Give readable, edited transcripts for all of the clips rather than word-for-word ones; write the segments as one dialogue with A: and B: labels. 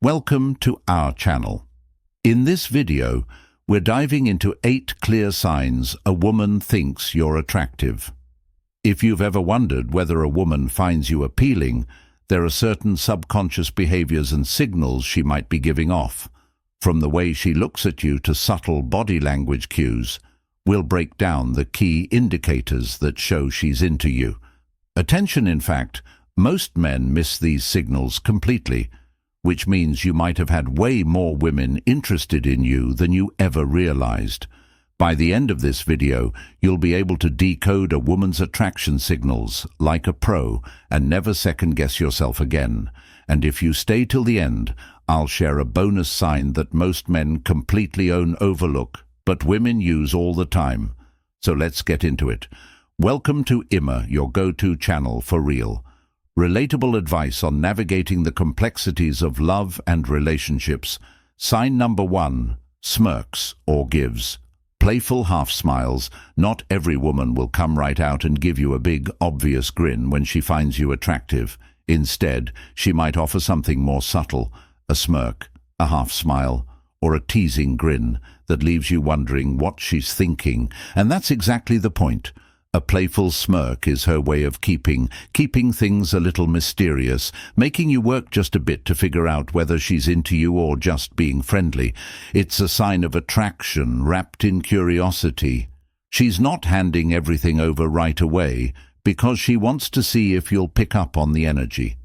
A: Welcome to our channel. In this video, we're diving into 8 clear signs a woman thinks you're attractive. If you've ever wondered whether a woman finds you appealing, there are certain subconscious behaviors and signals she might be giving off. From the way she looks at you to subtle body language cues, we'll break down the key indicators that show she's into you. Attention, in fact, most men miss these signals completely, which means you might have had way more women interested in you than you ever realized. By the end of this video, you'll be able to decode a woman's attraction signals like a pro and never second-guess yourself again. And if you stay till the end, I'll share a bonus sign that most men completely overlook, but women use all the time. So let's get into it. Welcome to Imma, your go-to channel for real. Relatable advice on navigating the complexities of love and relationships. Sign number 1, smirks or gives. Playful half smiles. Not every woman will come right out and give you a big, obvious grin when she finds you attractive. Instead, she might offer something more subtle, a smirk, a half smile, or a teasing grin that leaves you wondering what she's thinking. And that's exactly the point. A playful smirk is her way of keeping things a little mysterious, making you work just a bit to figure out whether she's into you or just being friendly. It's a sign of attraction wrapped in curiosity. She's not handing everything over right away because she wants to see if you'll pick up on the energy.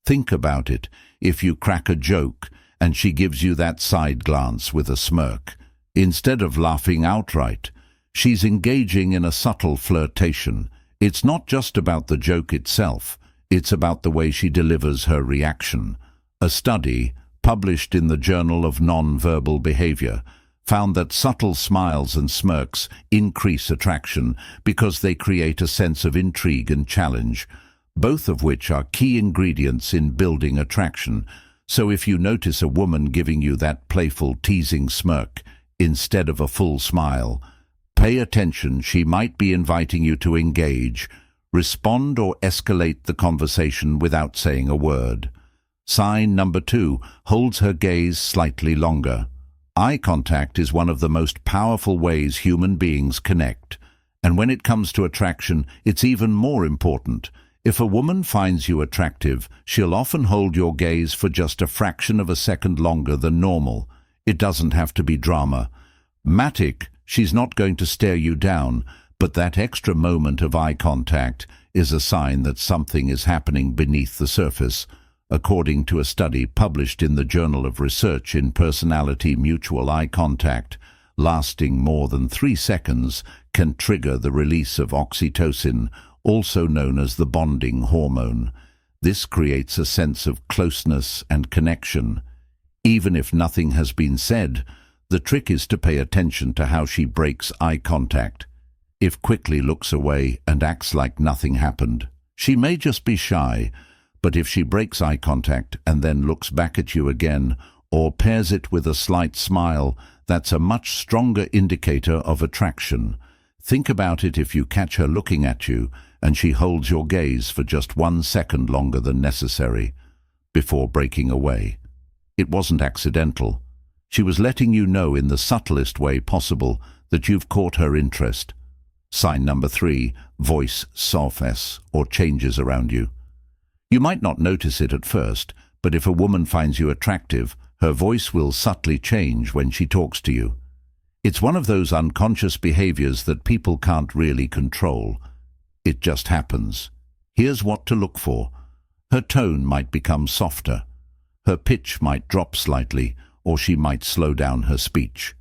A: Think about it. If you crack a joke and she gives you that side glance with a smirk, instead of laughing outright, she's engaging in a subtle flirtation. It's not just about the joke itself, it's about the way she delivers her reaction. A study, published in the Journal of Non-Verbal Behavior, found that subtle smiles and smirks increase attraction because they create a sense of intrigue and challenge, both of which are key ingredients in building attraction. So if you notice a woman giving you that playful, teasing smirk instead of a full smile, pay attention. She might be inviting you to engage, respond or escalate the conversation without saying a word. Sign number 2, holds her gaze slightly longer. Eye contact is one of the most powerful ways human beings connect. And when it comes to attraction, it's even more important. If a woman finds you attractive, she'll often hold your gaze for just a fraction of a second longer than normal. It doesn't have to be dramatic. She's not going to stare you down, but that extra moment of eye contact is a sign that something is happening beneath the surface. According to a study published in the Journal of Research in Personality, mutual eye contact, lasting more than 3 seconds, can trigger the release of oxytocin, also known as the bonding hormone. This creates a sense of closeness and connection. Even if nothing has been said, the trick is to pay attention to how she breaks eye contact. If quickly looks away and acts like nothing happened, she may just be shy, but if she breaks eye contact and then looks back at you again, or pairs it with a slight smile, that's a much stronger indicator of attraction. Think about it. If you catch her looking at you and she holds your gaze for just 1 second longer than necessary before breaking away, it wasn't accidental. She was letting you know in the subtlest way possible that you've caught her interest. Sign number 3, voice softens or changes around you. You might not notice it at first, but if a woman finds you attractive, her voice will subtly change when she talks to you. It's one of those unconscious behaviors that people can't really control. It just happens. Here's what to look for. Her tone might become softer. Her pitch might drop slightly, or she might slow down her speech.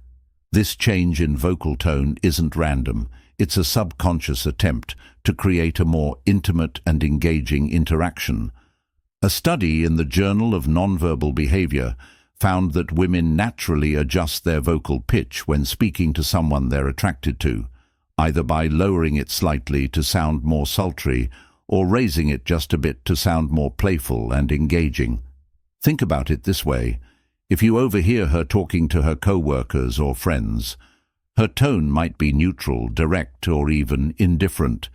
A: This change in vocal tone isn't random. It's a subconscious attempt to create a more intimate and engaging interaction. A study in the Journal of Nonverbal Behavior found that women naturally adjust their vocal pitch when speaking to someone they're attracted to, either by lowering it slightly to sound more sultry or raising it just a bit to sound more playful and engaging. Think about it this way. If you overhear her talking to her co-workers or friends, her tone might be neutral, direct, or even indifferent.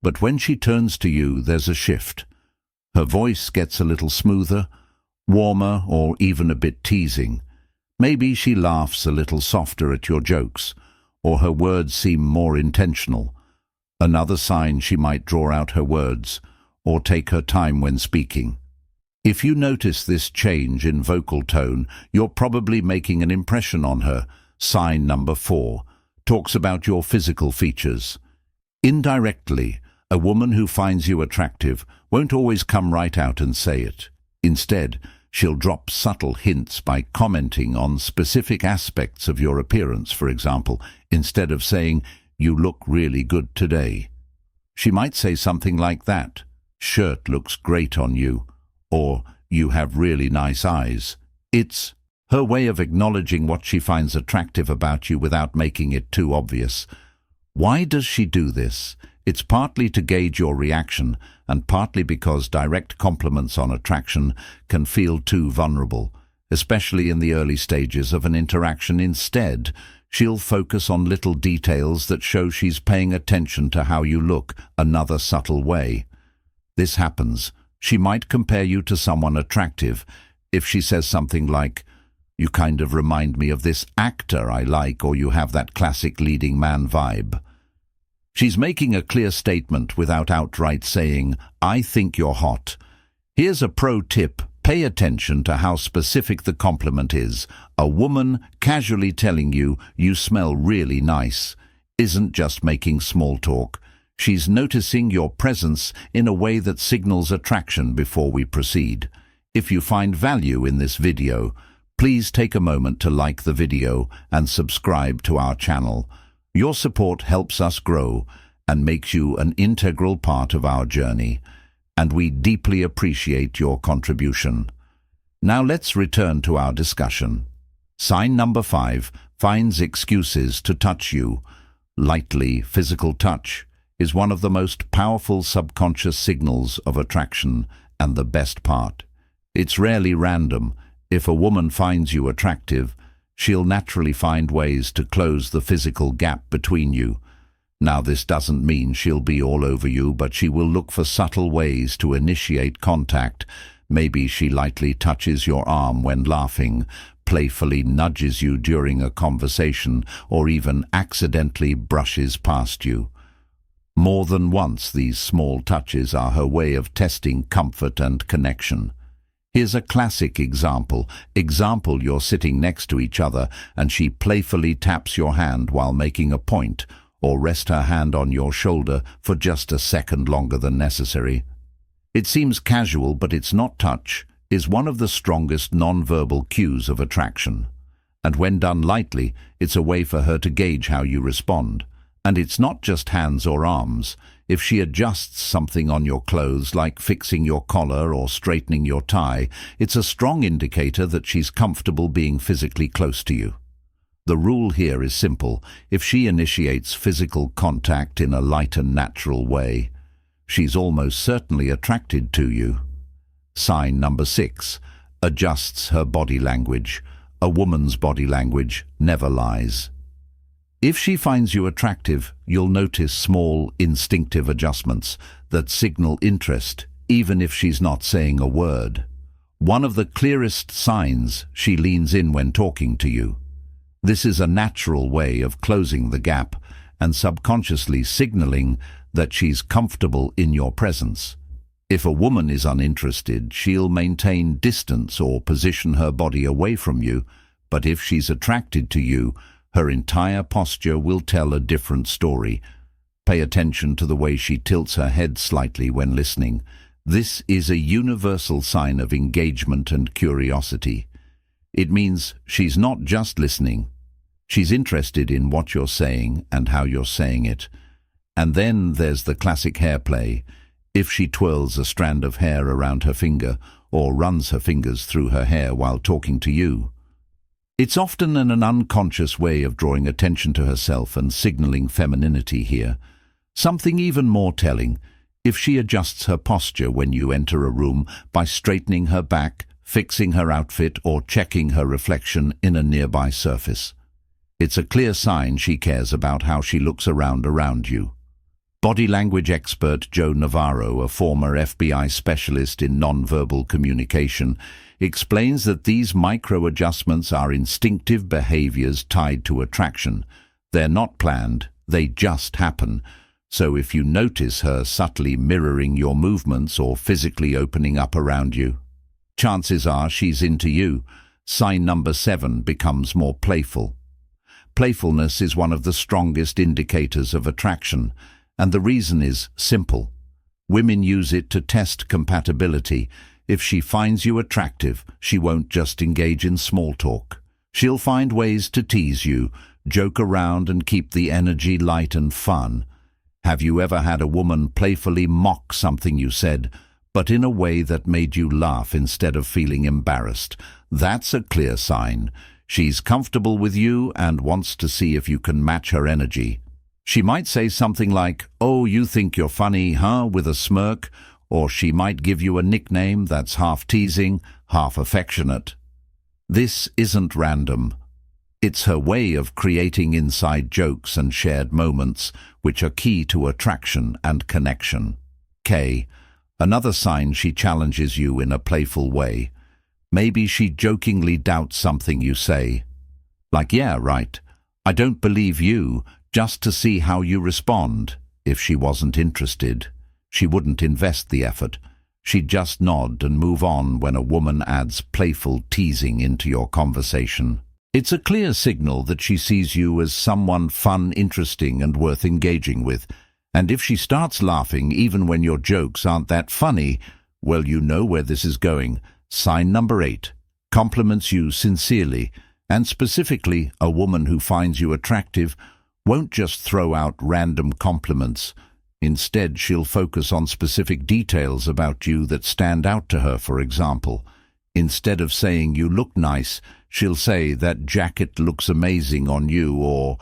A: But when she turns to you, there's a shift. Her voice gets a little smoother, warmer or even a bit teasing. Maybe she laughs a little softer at your jokes, or her words seem more intentional. Another sign, she might draw out her words or take her time when speaking. If you notice this change in vocal tone, you're probably making an impression on her. Sign number 4 talks about your physical features. Indirectly, a woman who finds you attractive won't always come right out and say it. Instead, she'll drop subtle hints by commenting on specific aspects of your appearance, for example, instead of saying, "You look really good today." She might say something like that, "Shirt looks great on you," or "You have really nice eyes." It's her way of acknowledging what she finds attractive about you without making it too obvious. Why does she do this? It's partly to gauge your reaction, and partly because direct compliments on attraction can feel too vulnerable, especially in the early stages of an interaction. Instead, she'll focus on little details that show she's paying attention to how you look, another subtle way. This happens. She might compare you to someone attractive. If she says something like, "You kind of remind me of this actor I like," or "You have that classic leading man vibe." She's making a clear statement without outright saying, "I think you're hot." Here's a pro tip. Pay attention to how specific the compliment is. A woman casually telling you, "You smell really nice," isn't just making small talk. She's noticing your presence in a way that signals attraction before we proceed. If you find value in this video, please take a moment to like the video and subscribe to our channel. Your support helps us grow and makes you an integral part of our journey, and we deeply appreciate your contribution. Now let's return to our discussion. Sign number 5 finds excuses to touch you. Lightly physical touch is one of the most powerful subconscious signals of attraction, and the best part, it's rarely random. If a woman finds you attractive, she'll naturally find ways to close the physical gap between you. Now, this doesn't mean she'll be all over you, but she will look for subtle ways to initiate contact. Maybe she lightly touches your arm when laughing, playfully nudges you during a conversation, or even accidentally brushes past you. More than once, these small touches are her way of testing comfort and connection. Here's a classic example. You're sitting next to each other and she playfully taps your hand while making a point, or rests her hand on your shoulder for just a second longer than necessary. It seems casual, but it's not. Touch is one of the strongest nonverbal cues of attraction. And when done lightly, it's a way for her to gauge how you respond. And it's not just hands or arms. If she adjusts something on your clothes, like fixing your collar or straightening your tie, it's a strong indicator that she's comfortable being physically close to you. The rule here is simple. If she initiates physical contact in a light and natural way, she's almost certainly attracted to you. Sign number 6 adjusts her body language. A woman's body language never lies. If she finds you attractive, you'll notice small, instinctive adjustments that signal interest, even if she's not saying a word. One of the clearest signs, she leans in when talking to you. This is a natural way of closing the gap and subconsciously signaling that she's comfortable in your presence. If a woman is uninterested, she'll maintain distance or position her body away from you, but if she's attracted to you, her entire posture will tell a different story. Pay attention to the way she tilts her head slightly when listening. This is a universal sign of engagement and curiosity. It means she's not just listening. She's interested in what you're saying and how you're saying it. And then there's the classic hair play. If she twirls a strand of hair around her finger or runs her fingers through her hair while talking to you, it's often an unconscious way of drawing attention to herself and signaling femininity here. Something even more telling, if she adjusts her posture when you enter a room by straightening her back, fixing her outfit, or checking her reflection in a nearby surface. It's a clear sign she cares about how she looks around you. Body language expert Joe Navarro, a former FBI specialist in nonverbal communication, explains that these micro-adjustments are instinctive behaviors tied to attraction. They're not planned, they just happen. So if you notice her subtly mirroring your movements or physically opening up around you, chances are she's into you. Sign number 7 becomes more playful. Playfulness is one of the strongest indicators of attraction, and the reason is simple. Women use it to test compatibility. If she finds you attractive, she won't just engage in small talk. She'll find ways to tease you, joke around and keep the energy light and fun. Have you ever had a woman playfully mock something you said, but in a way that made you laugh instead of feeling embarrassed? That's a clear sign. She's comfortable with you and wants to see if you can match her energy. She might say something like, "Oh, you think you're funny, huh?" with a smirk, or she might give you a nickname that's half teasing, half affectionate. This isn't random. It's her way of creating inside jokes and shared moments, which are key to attraction and connection. K. Another sign she challenges you in a playful way. Maybe she jokingly doubts something you say. Like, "Yeah, right. I don't believe you," just to see how you respond. If she wasn't interested, she wouldn't invest the effort. She'd just nod and move on when a woman adds playful teasing into your conversation. It's a clear signal that she sees you as someone fun, interesting, and worth engaging with. And if she starts laughing even when your jokes aren't that funny, well, you know where this is going. Sign number 8. Compliments you sincerely, and specifically, a woman who finds you attractive won't just throw out random compliments. Instead, she'll focus on specific details about you that stand out to her. For example, instead of saying "you look nice," she'll say "that jacket looks amazing on you," or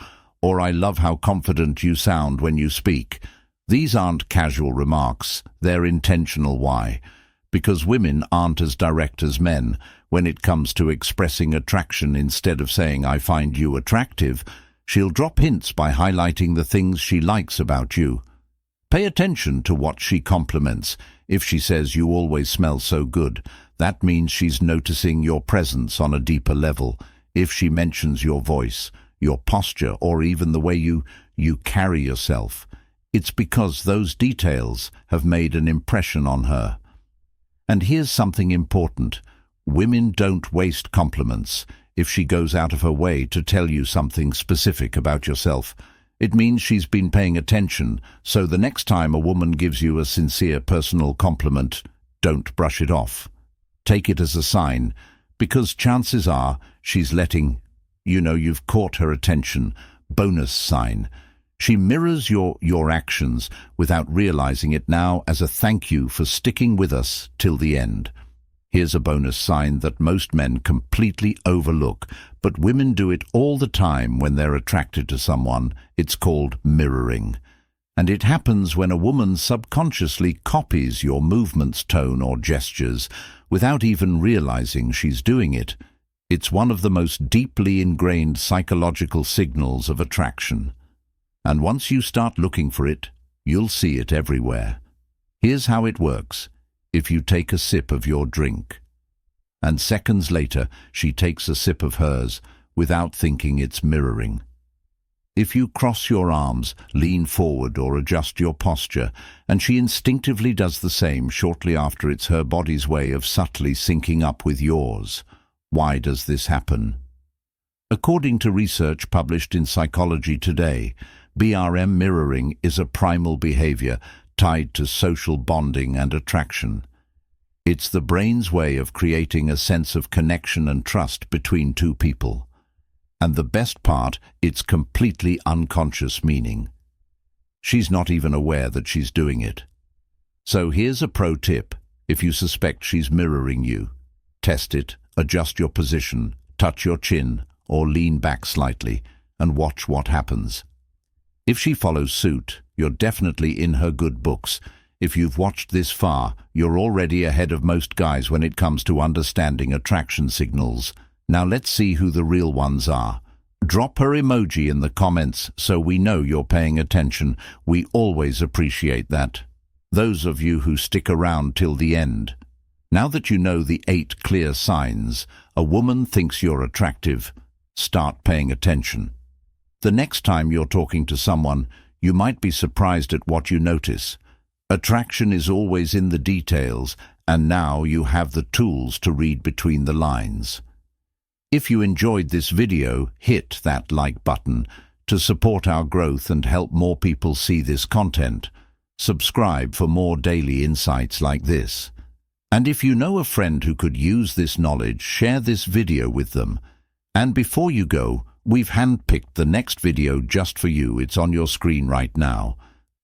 A: "I love how confident you sound when you speak." These aren't casual remarks, they're intentional. Why? Because women aren't as direct as men. When it comes to expressing attraction, instead of saying "I find you attractive," she'll drop hints by highlighting the things she likes about you. Pay attention to what she compliments. If she says "you always smell so good," that means she's noticing your presence on a deeper level. If she mentions your voice, your posture, or even the way you carry yourself, it's because those details have made an impression on her. And here's something important. Women don't waste compliments. If she goes out of her way to tell you something specific about yourself, it means she's been paying attention. So the next time a woman gives you a sincere personal compliment, don't brush it off. Take it as a sign, because chances are she's letting you know you've caught her attention. Bonus sign. She mirrors your actions without realizing it now as a thank you for sticking with us till the end. Here's a bonus sign that most men completely overlook, but women do it all the time when they're attracted to someone. It's called mirroring. And it happens when a woman subconsciously copies your movements, tone, or gestures without even realizing she's doing it. It's one of the most deeply ingrained psychological signals of attraction. And once you start looking for it, you'll see it everywhere. Here's how it works. If you take a sip of your drink, and seconds later she takes a sip of hers without thinking, it's mirroring. If you cross your arms, lean forward, or adjust your posture, and she instinctively does the same shortly after, it's her body's way of subtly syncing up with yours. Why does this happen? According to research published in Psychology Today, BRM mirroring is a primal behavior tied to social bonding and attraction. It's the brain's way of creating a sense of connection and trust between two people. And the best part, it's completely unconscious, meaning she's not even aware that she's doing it. So here's a pro tip. If you suspect she's mirroring you, test it, adjust your position, touch your chin, or lean back slightly, and watch what happens. If she follows suit, you're definitely in her good books. If you've watched this far, you're already ahead of most guys when it comes to understanding attraction signals. Now let's see who the real ones are. Drop her emoji in the comments so we know you're paying attention. We always appreciate that. Those of you who stick around till the end, Now that you know the 8 clear signs a woman thinks you're attractive, start paying attention. The next time you're talking to someone, you might be surprised at what you notice. Attraction is always in the details, and now you have the tools to read between the lines. If you enjoyed this video, hit that like button to support our growth and help more people see this content. Subscribe for more daily insights like this. And if you know a friend who could use this knowledge, share this video with them. And before you go, we've handpicked the next video just for you. It's on your screen right now.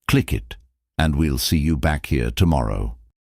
A: Click it, and we'll see you back here tomorrow.